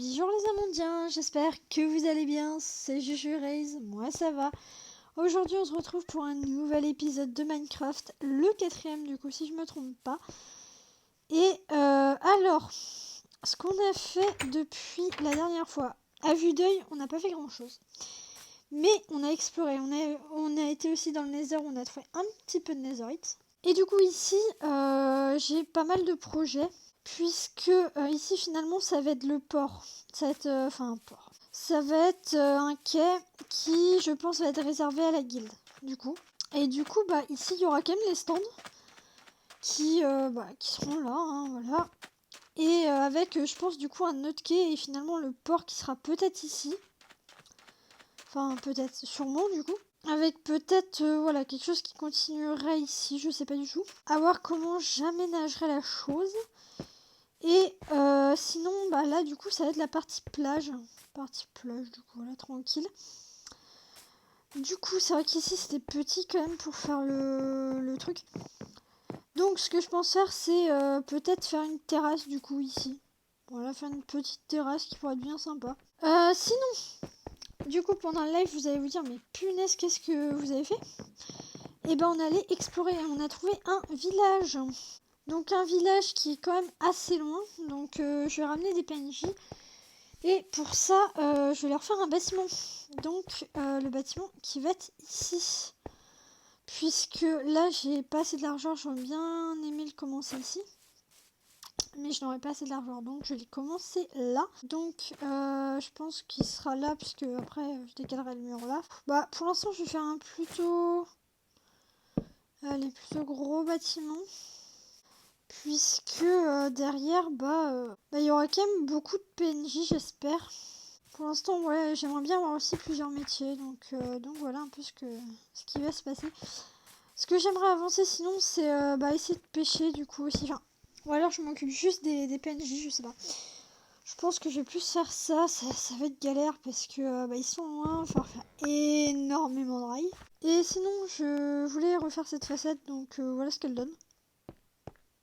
Bonjour les amandiens, j'espère que vous allez bien, c'est Juju Raise, moi ça va. Aujourd'hui on se retrouve pour un nouvel épisode de Minecraft, le 4e du coup si je me trompe pas. Et alors, ce qu'on a fait depuis la dernière fois, à vue d'œil on n'a pas fait grand chose. Mais on a exploré, on a été aussi dans le Nether, on a trouvé un petit peu de Netherite. Et du coup ici, j'ai pas mal de projets. Puisque ici finalement ça va être le port, ça va être un port. Ça va être un quai qui je pense va être réservé à la guilde du coup. Et du coup bah ici il y aura quand même les stands qui seront là, hein, voilà. Et avec je pense du coup un autre quai et finalement le port qui sera peut-être ici. Enfin peut-être, sûrement du coup. Avec peut-être voilà quelque chose qui continuerait ici, je sais pas du tout. À voir comment j'aménagerai la chose. Et sinon, bah là, du coup, ça va être la partie plage. Partie plage, du coup, voilà, tranquille. Du coup, c'est vrai qu'ici, c'était petit quand même pour faire le truc. Donc, ce que je pense faire, c'est peut-être faire une terrasse, du coup, ici. Voilà, faire une petite terrasse qui pourrait être bien sympa. Sinon, du coup, pendant le live, vous allez vous dire, mais punaise, qu'est-ce que vous avez fait? Et ben, on allait explorer. On a trouvé un village. Donc un village qui est quand même assez loin, donc je vais ramener des PNJ. Et pour ça, je vais leur faire un bâtiment. Donc le bâtiment qui va être ici. Puisque là, j'ai pas assez de l'argent, j'aurais bien aimé le commencer ici. Mais je n'aurai pas assez de l'argent, donc je vais le commencer là. Donc je pense qu'il sera là, puisque après je décalerai le mur là. Bah pour l'instant, je vais faire un plutôt gros bâtiment. Puisque derrière, il y aura quand même beaucoup de PNJ, j'espère. Pour l'instant, ouais, j'aimerais bien avoir aussi plusieurs métiers. Donc voilà un peu ce qui va se passer. Ce que j'aimerais avancer sinon, c'est essayer de pêcher du coup aussi. Enfin, ou alors je m'occupe juste des PNJ, je sais pas. Je pense que je vais plus faire ça. Ça va être galère parce que ils sont loin. Il va falloir faire énormément de rails. Et sinon, je voulais refaire cette facette, donc voilà ce qu'elle donne.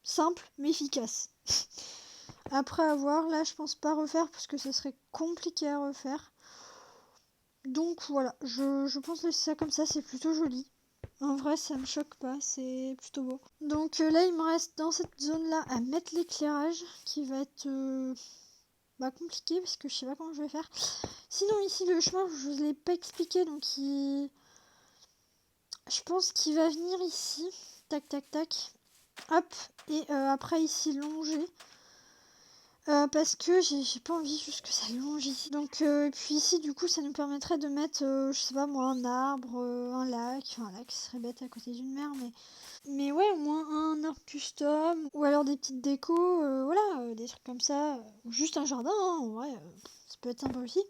Simple mais efficace. Après avoir, là je pense pas refaire parce que ce serait compliqué à refaire. Donc voilà, je pense laisser ça comme ça, c'est plutôt joli. En vrai ça me choque pas, c'est plutôt beau. Donc là il me reste dans cette zone là à mettre l'éclairage qui va être compliqué parce que je sais pas comment je vais faire. Sinon ici le chemin je vous l'ai pas expliqué donc je pense qu'il va venir ici. Tac tac tac. Hop, et après ici longer. Parce que j'ai pas envie juste que ça longe ici. Donc, et puis ici, du coup, ça nous permettrait de mettre, je sais pas moi, un arbre, un lac. Enfin, un lac, ce serait bête à côté d'une mer, mais ouais, au moins un arbre custom. Ou alors des petites décos, voilà, des trucs comme ça. Ou juste un jardin, hein, en vrai, ça peut être sympa aussi.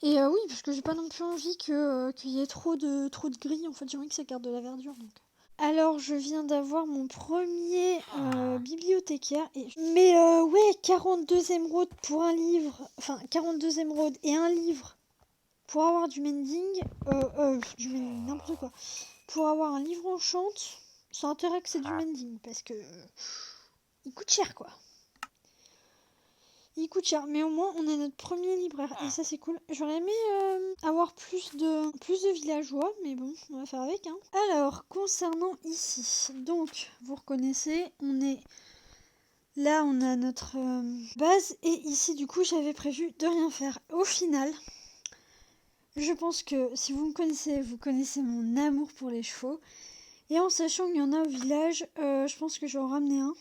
Et oui, parce que j'ai pas non plus envie qu'il y ait trop de gris. En fait, j'ai envie que ça garde de la verdure, donc. Alors, je viens d'avoir mon premier bibliothécaire. Mais ouais, 42 émeraudes pour un livre. Enfin, 42 émeraudes et un livre pour avoir du mending. Du mending, n'importe quoi. Pour avoir un livre enchant, sans intérêt que c'est du mending. Parce que il coûte cher, quoi. Il coûte cher, mais au moins on a notre premier libraire et ça c'est cool. J'aurais aimé avoir plus de villageois, mais bon, on va faire avec. Hein. Alors, concernant ici, donc vous reconnaissez, on a notre base et ici du coup j'avais prévu de rien faire. Au final, je pense que si vous me connaissez, vous connaissez mon amour pour les chevaux. Et en sachant qu'il y en a au village, je pense que je vais en ramener un.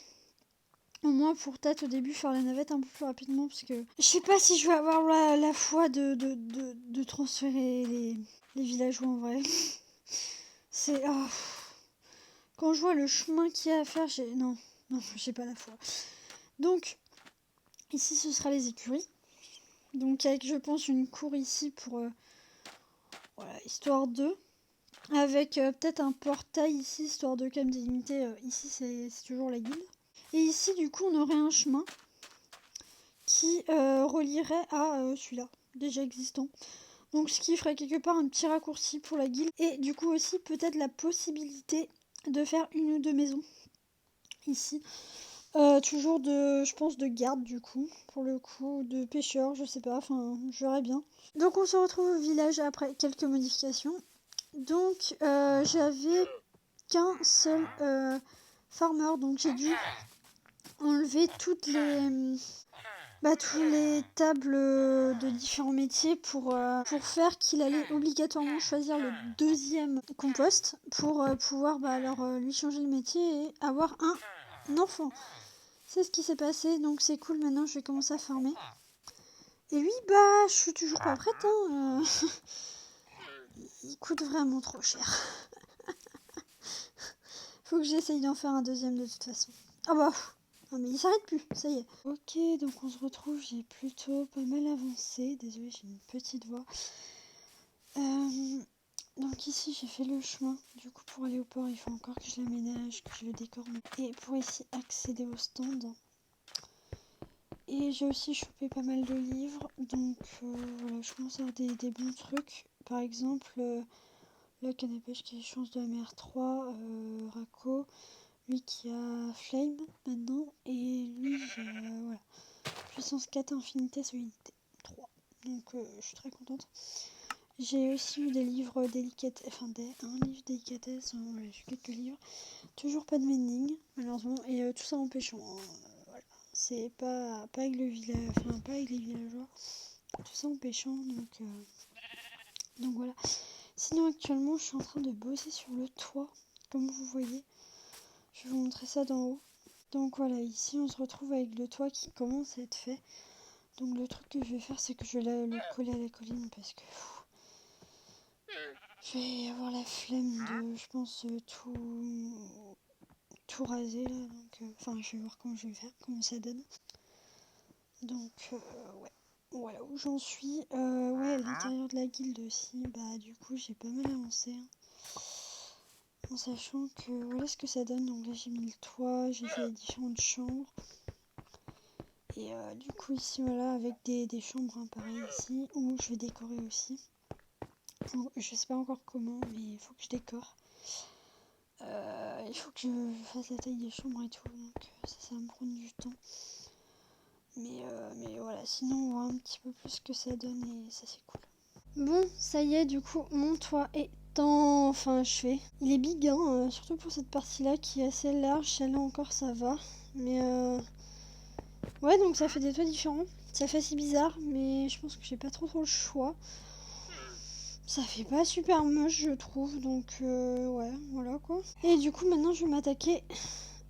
Au moins pour peut-être au début faire la navette un peu plus rapidement parce que je sais pas si je vais avoir la foi de transférer les villageois en vrai. C'est... quand je vois le chemin qu'il y a à faire, non, j'ai pas la foi. Donc, ici ce sera les écuries. Donc avec je pense une cour ici pour... voilà, histoire de... Avec peut-être un portail ici, histoire de quand même délimiter. Ici c'est toujours la guilde. Et ici du coup on aurait un chemin qui relierait à celui-là, déjà existant. Donc ce qui ferait quelque part un petit raccourci pour la guilde. Et du coup aussi peut-être la possibilité de faire une ou deux maisons ici. Toujours je pense de garde du coup, pour le coup, de pêcheur, je sais pas, enfin, je verrai bien. Donc on se retrouve au village après quelques modifications. Donc j'avais qu'un seul farmer, donc j'ai dû enlever tous les tables de différents métiers pour faire qu'il allait obligatoirement choisir le deuxième compost pour pouvoir lui changer le métier et avoir un enfant. C'est ce qui s'est passé, donc c'est cool, maintenant je vais commencer à farmer. Et lui, je suis toujours pas prête, hein. Il coûte vraiment trop cher. Faut que j'essaye d'en faire un deuxième de toute façon. Ah bah, non mais il s'arrête plus, ça y est. Ok, donc on se retrouve, j'ai plutôt pas mal avancé. Désolée, j'ai une petite voix. Donc ici, j'ai fait le chemin. Du coup, pour aller au port, il faut encore que je l'aménage, que je le décore. Et pour ici, accéder au stand. Et j'ai aussi chopé pas mal de livres. Donc voilà, je commence à avoir des bons trucs. Par exemple, la canne à pêche qui a les chances de la mer 3, Raco. Lui qui a Flame maintenant, et lui, voilà, puissance 4, infinité, solidité 3. Donc je suis très contente. J'ai aussi eu des livres délicatesse, enfin un livre délicatesse, voilà, j'ai quelques livres. Toujours pas de mending, malheureusement, et tout ça en pêchant. Voilà. C'est pas avec le village, enfin pas avec les villageois. Tout ça en pêchant, donc voilà. Sinon actuellement je suis en train de bosser sur le toit, comme vous voyez. Je vais vous montrer ça d'en haut. Donc voilà, ici on se retrouve avec le toit qui commence à être fait. Donc le truc que je vais faire, c'est que je vais le coller à la colline parce que je vais avoir la flemme de, je pense, tout raser là. Donc, enfin, je vais voir comment je vais faire, comment ça donne. Donc ouais, voilà où j'en suis. Ouais, l'intérieur de la guilde aussi, du coup j'ai pas mal avancé. En sachant que voilà ce que ça donne. Donc là j'ai mis le toit, j'ai fait les différentes chambres. Et du coup ici voilà avec des chambres pareil ici où je vais décorer aussi. Je sais pas encore comment mais il faut que je décore. Il faut que je fasse la taille des chambres et tout, donc ça va me prendre du temps. Mais voilà, sinon on voit un petit peu plus ce que ça donne et ça c'est cool. Bon, ça y est, du coup mon toit est enfin achevé. Il est big, hein, surtout pour cette partie-là qui est assez large. Celle-là encore ça va, mais ouais, donc ça fait des toits différents. Ça fait assez bizarre, mais je pense que j'ai pas trop le choix. Ça fait pas super moche, je trouve, donc ouais, voilà quoi. Et du coup, maintenant, je vais m'attaquer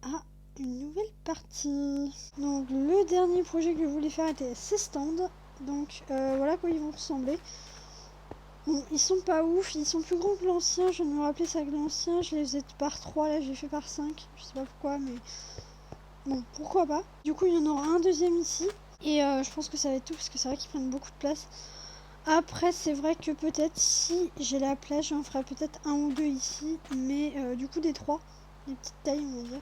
à une nouvelle partie. Donc, le dernier projet que je voulais faire était ces stands. Donc, voilà quoi ils vont ressembler. Bon, ils sont pas ouf, ils sont plus grands que l'ancien. Je viens de me rappeler ça que l'ancien, je les faisais par 3, là j'ai fait par 5. Je sais pas pourquoi, mais bon, pourquoi pas. Du coup, il y en aura un deuxième ici. Et je pense que ça va être tout, parce que c'est vrai qu'ils prennent beaucoup de place. Après, c'est vrai que peut-être si j'ai la place, j'en ferai peut-être un ou deux ici. Mais du coup, des 3. Des petites tailles, on va dire.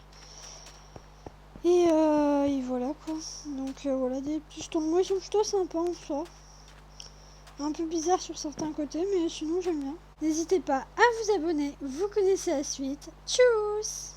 Et voilà quoi. Donc voilà, des petits stands. Moi, ils sont plutôt sympas en soi. Un peu bizarre sur certains côtés, mais sinon j'aime bien. N'hésitez pas à vous abonner, vous connaissez la suite. Tchuss!